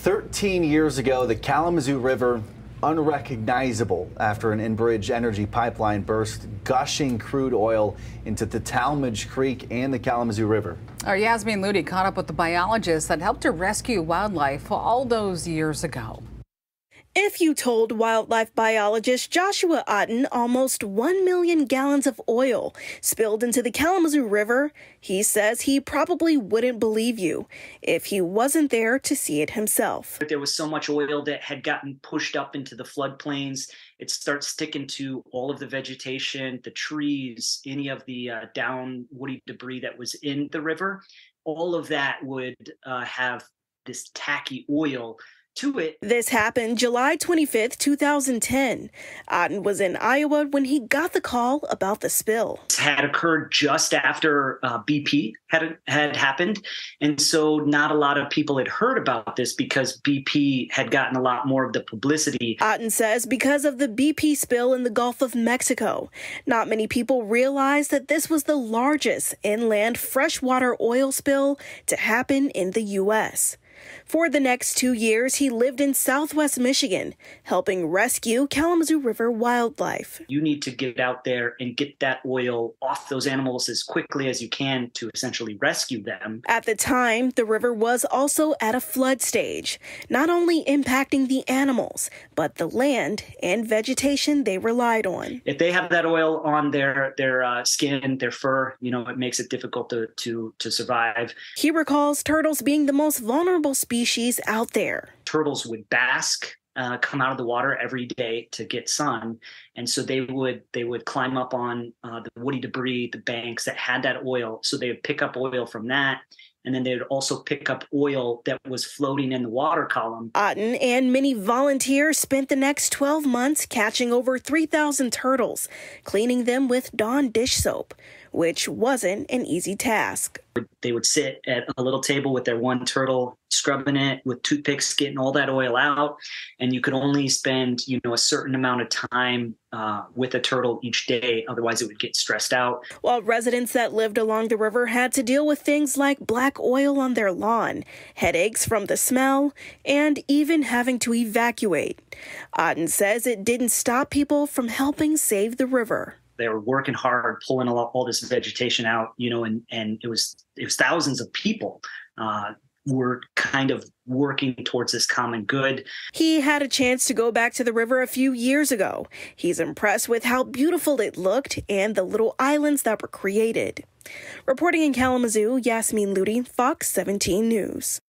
13 years ago, the Kalamazoo River unrecognizable after an Enbridge energy pipeline burst, gushing crude oil into the Talmadge Creek and the Kalamazoo River. Our Yasmeen Ludy caught up with the biologist that helped to rescue wildlife all those years ago. If you told wildlife biologist Joshua Otten almost 1 million gallons of oil spilled into the Kalamazoo River, he says he probably wouldn't believe you if he wasn't there to see it himself. There was so much oil that had gotten pushed up into the floodplains. It starts sticking to all of the vegetation, the trees, any of the down woody debris that was in the river. All of that would have this tacky oil to it. This happened July 25th, 2010. Otten was in Iowa when he got the call about the spill. It had occurred just after BP had happened. And so not a lot of people had heard about this because BP had gotten a lot more of the publicity. Otten says because of the BP spill in the Gulf of Mexico, not many people realized that this was the largest inland freshwater oil spill to happen in the U.S. For the next 2 years, he lived in Southwest Michigan, helping rescue Kalamazoo River wildlife. You need to get out there and get that oil off those animals as quickly as you can to essentially rescue them. At the time, the river was also at a flood stage, not only impacting the animals, but the land and vegetation they relied on. If they have that oil on their skin, their fur, it makes it difficult to survive. He recalls turtles being the most vulnerable species out there. Turtles would bask, come out of the water every day to get sun, and so they would climb up on the woody debris, the banks that had that oil. So they would pick up oil from that, and then they would also pick up oil that was floating in the water column. Otten and many volunteers spent the next 12 months catching over 3,000 turtles, cleaning them with Dawn dish soap, which wasn't an easy task. They would sit at a little table with their one turtle, scrubbing it with toothpicks, getting all that oil out. And you could only spend, a certain amount of time with a turtle each day. Otherwise, it would get stressed out. While residents that lived along the river had to deal with things like black oil on their lawn, headaches from the smell, and even having to evacuate. Otten says it didn't stop people from helping save the river. They were working hard, pulling all this vegetation out, and it was thousands of people were kind of working towards this common good. He had a chance to go back to the river a few years ago. He's impressed with how beautiful it looked and the little islands that were created. Reporting in Kalamazoo, Yasmeen Ludy, Fox 17 News.